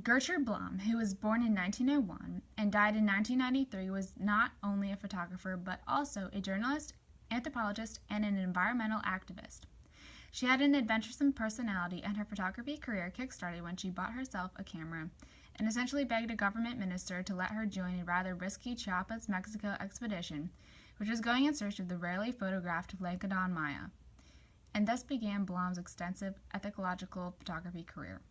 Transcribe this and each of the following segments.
Gertrude Blum, who was born in 1901 and died in 1993, was not only a photographer but also a journalist, anthropologist, and an environmental activist. She had an adventuresome personality, and her photography career kick-started when she bought herself a camera and essentially begged a government minister to let her join a rather risky Chiapas, Mexico expedition, which was going in search of the rarely photographed Lancodon Maya, and thus began Blum's extensive ethological photography career.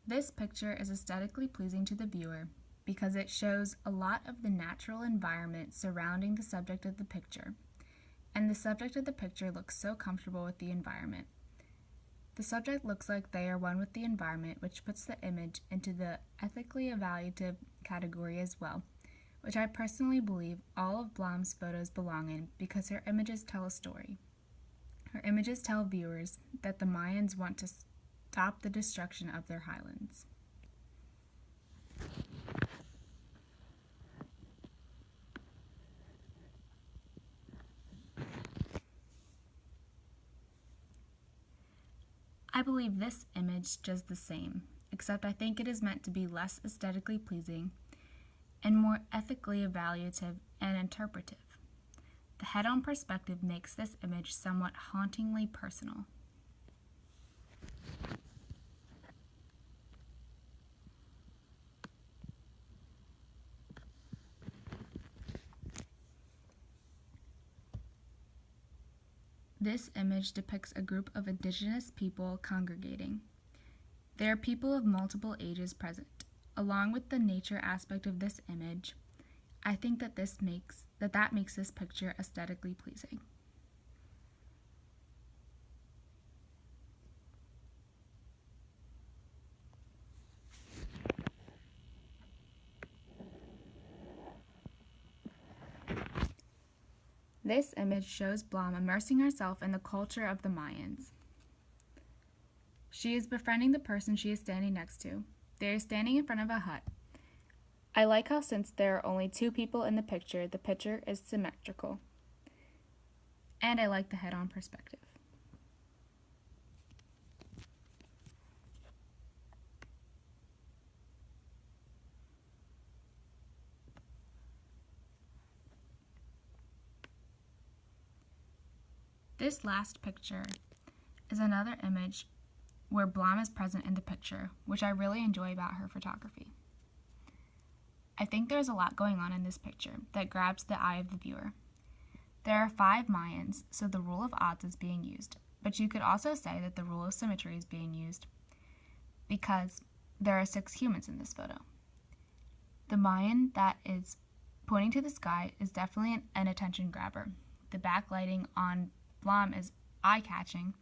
This picture is aesthetically pleasing to the viewer because it shows a lot of the natural environment surrounding the subject of the picture, and the subject of the picture looks so comfortable with the environment. The subject looks like they are one with the environment, which puts the image into the ethically evaluative category as well, which I personally believe all of Blum's photos belong in because her images tell a story. Her images tell viewers that the Mayans want to stop the destruction of their highlands. I believe this image does the same, except I think it is meant to be less aesthetically pleasing and more ethically evaluative and interpretive. The head-on perspective makes this image somewhat hauntingly personal. This image depicts a group of indigenous people congregating. There are people of multiple ages present. Along with the nature aspect of this image, I think that that makes this picture aesthetically pleasing. This image shows Blum immersing herself in the culture of the Mayans. She is befriending the person she is standing next to. They are standing in front of a hut. I like how since there are only two people in the picture is symmetrical. And I like the head-on perspective. This last picture is another image where Blum is present in the picture, which I really enjoy about her photography. I think there's a lot going on in this picture that grabs the eye of the viewer. There are 5 Mayans, so the rule of odds is being used, but you could also say that the rule of symmetry is being used because there are 6 humans in this photo. The Mayan that is pointing to the sky is definitely an attention grabber. The backlighting on Blum is eye-catching,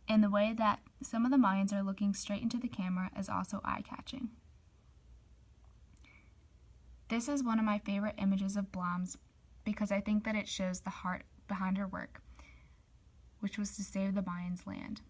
and the way that some of the Mayans are looking straight into the camera is also eye-catching. This is one of my favorite images of Blum's because I think that it shows the heart behind her work, which was to save the Mayans' land.